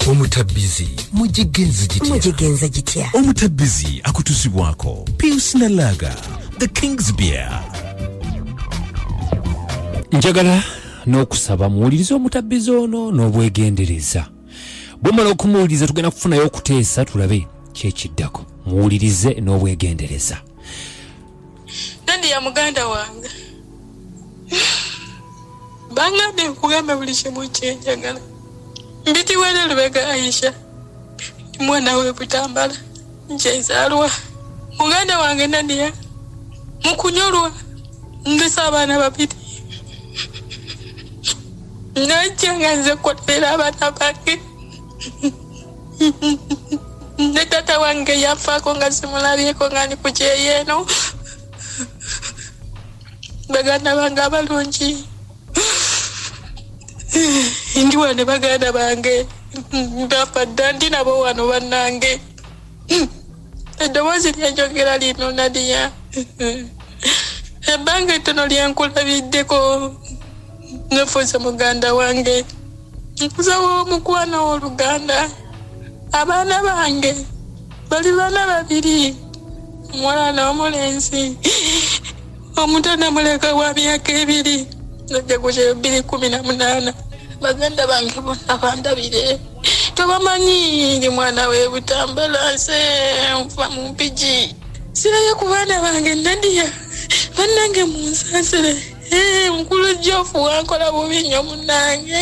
Omutabbizi mujigenza jitya. Omutabbizi akutusibwako Pius Nalaga, the King's Beer. Njagala n'okusaba muwulirize omutabbizi ono n'obwegendereza. Bwemala okumuwuliriza tugenda kufunayo okuteesa tulabe kyekiddako. Muwulirize n'obwegendereza. Nandi ya muganda wange. Bangambe nkugamba buli kimu kyenjagala. Mbitiwele Lubega Aisha. Mwana we Butambala. Nkyezaalwa. Muganda wange Nadia. Mukunyolwa. Ndisa abaana babiri. Najja nze kotera abaana bange. Ne tata wange yafaako nga simulabyeko nga ndi ku kyeyeno. Baganda bange abalungi. Ndi wane baganda bange. Ndafadda ndi nabo wano bannange. Eddoboozi lyanjogera lino Nadia. Ebbanga ettono lyankulabiddeko. Nefuuse muganda wange. Nkusawo omukwano w'Oluganda. Abaana bange bali baana babiri. Omuwala n'omulenzi. Omuto namuleka wa myaka 2. Najja ku 2018. Baganda bange bonna bandabire. Tobamanyi ndi mwana we Butambala nse nfa mu Mpigi. Sirayo ku baana bange Nadia. Bannange munsaasire. Mukulu Jofu wankola bubi nnyo munnange.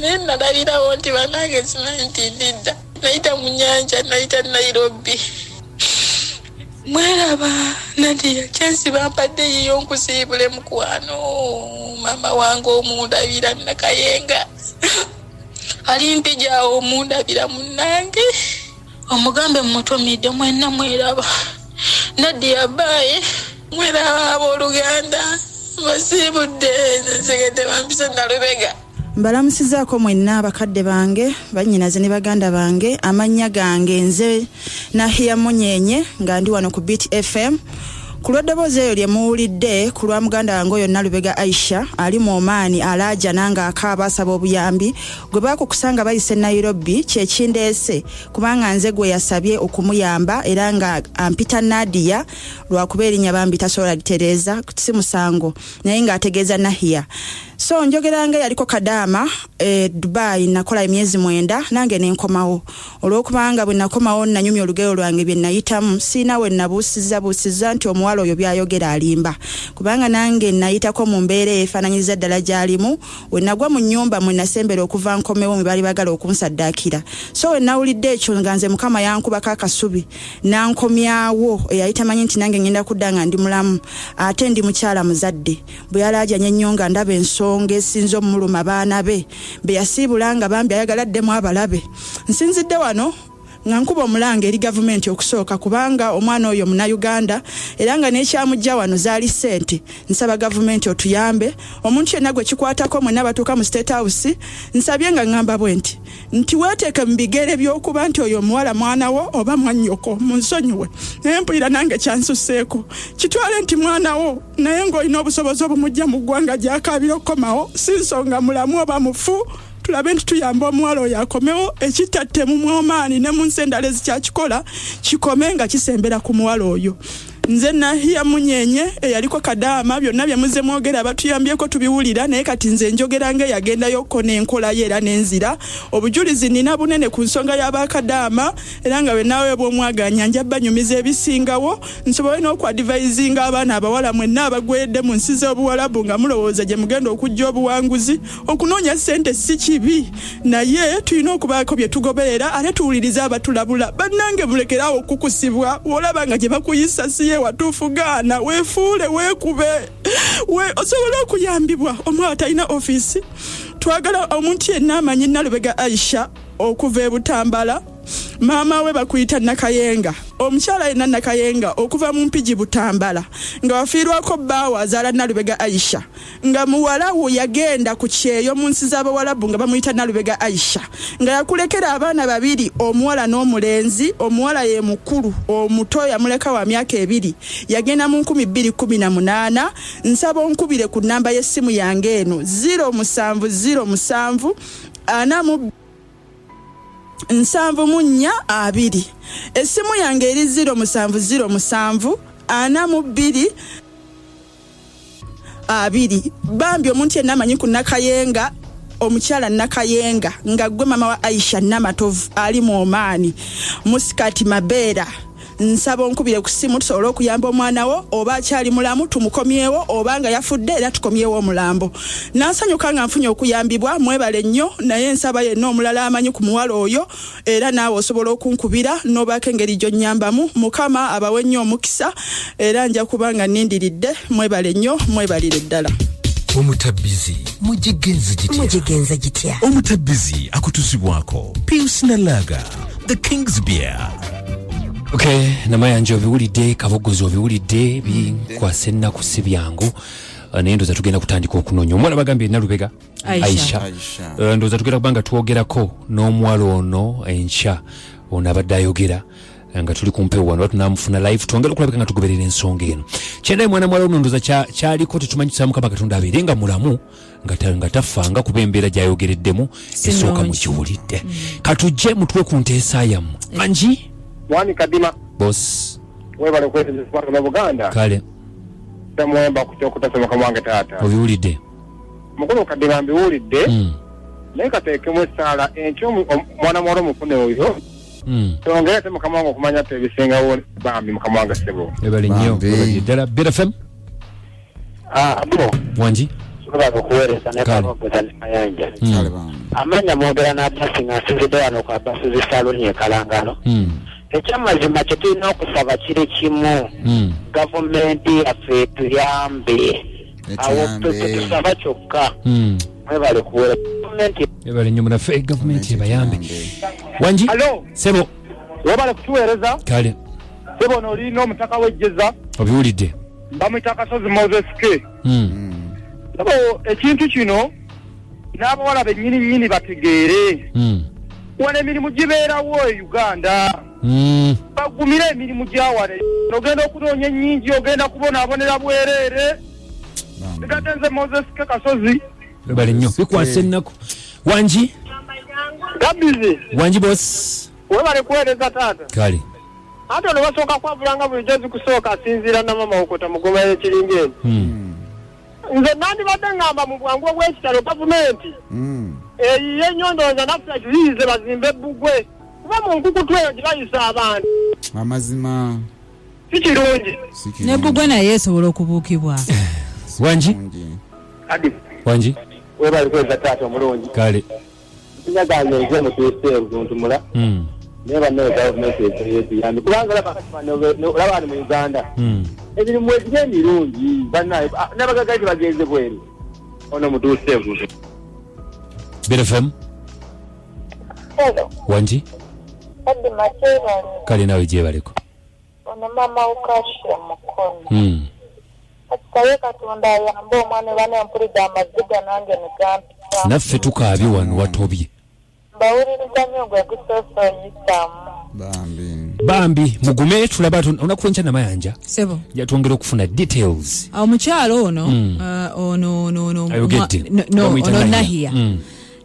Nalabirawo nti bannange simanyi ndidda. Nayita mu nnyanja, nayita Nairobi. Mweraba Nadia kyensi bampadde yiyo nkusiibule mukwano. Mama wange omundabira Nakayenga. Ali Mpigi awo omundabira munnange. Omugambe mutumidde mwenna mweraba. Nadia baye mweraba abooluganda. Basibudde nsegedde bampise na Lubega. Mbalamusizaako mwenna abakadde bange, bannyinaze ne baganda bange, amannya gange nze Nahia Munyenye nga ndi wano ku Beat FM. Ku lw'eddoboozi eyo lye muwulidde ku lwa muganda wange oyo Nalubega Aisha ali mu Oman alaaja nanga akaaba asaba obuyambi gwe baakukusanga bayise Nairobi kyekindeese kubanga nze gwe yasabye okumuyamba era nga ampita Nadia lwakuba erinnya bambi tasobola litereeza si musango naye ng'ategeeza Nahia. So njogeranga yaliko Kadama Dubai nakola emyezi 9 nange nenkomawo olwokubanga bwe nakomawo nanyumya olugero lwange bye nayitamu sina we nabuusiza nti omuwala oyo byayogera alimba kubanga nange nayitako mu mbeere efaananyiza ddala gy'alimu we nagwa mu nnyumba mwe nasembera okuva nkomewo mwe bali bagala okunsaddaakira. So we nawulidde ekyo nga nze Mukama yankubako akasubi nankomyawo eyayita manyi nti nange ngenda kudda nga ndi mulamu ate ndi mukyala muzadde bwe yalaajanya ennyo nga ndaba ensonga esinza omuluma abaana be be yasiibulanga bambi ayagaladdemu abalabe. Nsinzidde wano nga nkuba omulanga eri gavumenti okusooka kubanga omwana oyo muna Uganda era nga n'ekyamujja wano zaali ssente. Nsaba gavumenti otuyambe omuntu yenna gwe kikwatako mwenna batuuka mu State House nsabye nga ngamba bwenti nti weeteeke mu bigere by'okuba nti oyo omuwala mwana wo oba mwannyoko munsonyiwe naye mpulira nange kyansusseeko kitwale nti mwana wo naye ng'olina obusobozi obumujja mu ggwanga gy'akaabira okukomawo si nsonga mulamu oba mufu. Tulabe nti tuyamba omuwala oyo akomewo ekitatte mu Oman ne mu nsi endala ezikyakikola kikome nga kisembera ku muwala oyo. Nze Nahia Munyenye eyaliko Kadama byonna bye muze mwogera abatuyambyeko tubiwulira naye kati nze njogera nga yagendayo ko n'enkola ye era n'enzira obujulizi nina bunene ku nsonga y'Abakadama era nga we nawe bw'omwaganya nja banyumiza ebisingawo nsobole n'okwadvisinga abaana abawala mwenna abagwedde mu nsi z'obuwalabu nga mulowooza gye mugenda okujja obuwanguzi okunoonya ssente si kibi naye tulina okubaako bye tugoberera ate tuwuliriza abatulabula bannange mulekerawo okukusibwa olaba nga gye bakuyisa si watuufu gaana weefuule weekube osobola okuyambibwa omwala talina ofiisi. Twagala omuntu yenna amanyi Nalubega Aisha okuva e Butambala Mama we bakuyita Nakayenga. Omukyala yenna Nakayenga okuva mu Mpigi Butambala nga wafiirwako bbaawo azaala Nalubega Aisha nga muwala wo yagenda ku kyeyo mu nsi z'Abawalabu nga bamuyita Nalubega Aisha nga yakulekera abaana babiri omuwala n'omulenzi. Omuwala ye mukulu omuto yamuleka wa myaka 2 yagenda mu 2018. Nsaba onkubire ku namba y'essimu yange eno 0707 anamu 742. Essimu yange eri 0707 42 2. Bambi omuntu yenna amanyi ku Nakayenga, omukyala Nakayenga nga gwe mama wa Aisha Namatovu ali mu Omaani, Musikati Mabeera. Nsaba onkubire ku ssimu tusobole okuyamba omwana wo, oba akyali mulamu tumukomyewo, oba nga yafudde era tukomyewo omulambo. Nansanyuka nga nfunye okuyambibwa, mwebale nnyo, naye nsaba yenna omulala amanyi ku muwala oyo era naawe osobola okunkubira n'obaako engeri gy'onnyambamu. Mukama abawe nnyo omukisa era nja kubanga nnindiridde. Mwebale nnyo, mwebalire ddala. Omutabbizi mujigenza gitya. Omutabbizi akutusibwako Pius Nalaga, the King's Beer. Okay, namayanja obiwulidde, kabogozi obiwulidde, bikwasa ennaku si byangu. Naye ndowooza tugenda kutandika okunoonya omwana bagambye Nalubega Aisha. Ndowooza tugenda kubanga twogerako n'omuwala ono enkya ono abadde ayogera nga tuli kumpewo wano tunamufuna live twongera okulabika nga tugoberera ensonga eno. Kyendayi mwana muwala ono ndowooza kyaliko tetumanyisa Mukama Katonda abeere nga mulamu nga tafanga kuba embeera gy'ayogereddemu esooka mukiwulidde. Katujje mutwe ku nteesa yammwe. Anji Mwani Kadima boss webale kweteze kwatu na Buganda kale tamwemba kutasoma kamwange tata obiwulidde mukulu Kadima mbiwulidde naye kateekemu essaala enkyo mwana mwalo mufune oyo tongere te mukamwange okumanya te ebisingawo bambi mukamwange sebo ebale nnyo ddala BFM abo wanji sobola okuweereza ne kabogoza ne mayanja amanya mwogera n'abasi nga nsinzidde wano ku abasi z'essaloni ekalangalo ekyamazima kye tulina okusaba kiri kimu gavumenti yaffe tuyambe awo tusaba kyokka mwebale kuwera gavumenti ebale nnyo munaffe gavumenti ebayambe wanji sebo webale kutuweereza kale sebo n'olina omutaka w'ejjeza obiwulidde bamuyita Akasozi Moses K sebo ekintu kino n'abawala bennyini bategeere wano emirimu gibeerawo e Uganda bagumire emirimu gyawane ogenda okunoonya ennyingi ogenda kubonaabonera bwereere bigatenze Moses K Kasozi ebale nnyo bikwasa ennaku wanji gabizi wanji boss webale kuweereza taata kale ate ono basooka kwavulanga bulijjo zikusooka asinziira na mama okota mugoma y'ekiringa eno nze nandibadde ngamba mu bwangu obw'ekitalo gavumenti eyiye nnyo ndowooza naffe tuyiize bazimbe Bbugwe kuba mu nkukutu eyo gibayisa abantu amazima si kirungi ne Bbugwe naye esobola okubuukibwa wanji wanji webali kweza taata omulungi kale nyaganyo nze mutuuse obuntumula naye bannaye gavumenti eziyambi kubanga olaba ani mu Uganda emirimu egiri emirungi bannaye n'abagagazi bagenze bweru ono mutuuse obuntu BFM wanji kale nawe gyebaleko ono mama ukashe mukono Kataye Katonda yambo omwana bane mpulira amaziga nange negampa naffe tukaabye wano watobye mbawuliriza nnyo gwe gusoso yisamu bambi mugume tulaba onakuwenca namayanja sebo yatwongera okufuna details omukyalo ono ayogedde ono Nahia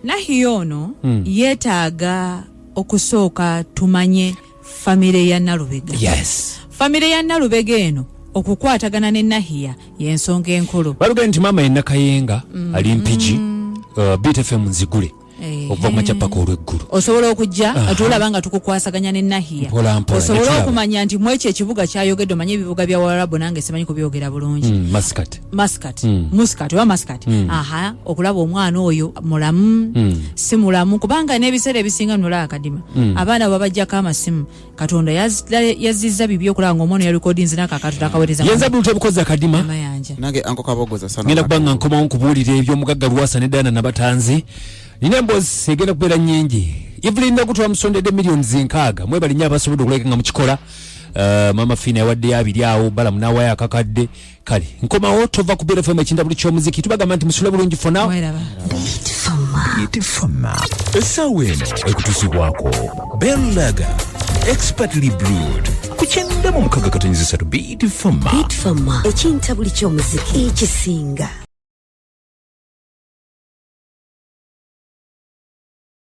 Nahia ono yeetaaga okusooka tumanye famire ya Nalubega. Yes. Famire ya Nalubega eno okukwatagana ne Nahia y'ensonga enkulu. Baluga nti mama ye Nakayenga ali mpiji BFM nzigule. Okuva mu kyapako olw'eggulu. Osobola okujja atulaba nga tukukwasaganya ne Nahia. Osobola okumanya nti mu ekyo ekibuga kyayogedde omanye ebibuga bya Waarabu nange simanyi kubyogera bulungi. Muscat oba Muscat. Aha, okulaba omwana oyo mulamu si mulamu kubanga n'ebiseera ebisinga nnola akadima. Abaana babajjako amasimu. Katonda yazizza bibi okulaba ng'omwana ya recordings n'akakatu takaweereza. Yenza bulute bukozi akadima. Nange anko kabogoza sana. Ngenda kubanga nkomawo nkubuulira eby'omugagga Lwasa ne Dana Nabatanzi. Nina mbozi egenda kubeera nnyingi. Evelyn nakutwa musondedde millions 6 mwebali nnyo abasobodde okuleka nga mukikola. Mama Fina yawadde abiri awo bala munawayo akakadde. Kale nkomawo tova ku BFM ekinda buli ky'omuziki tubagamba nti musule bulungi for now. Itifama essaawa eno ekutuusibwako Bellaga expertly brewed kukyenda mu 6 Itifama ekinta buli ky'omuziki ekisinga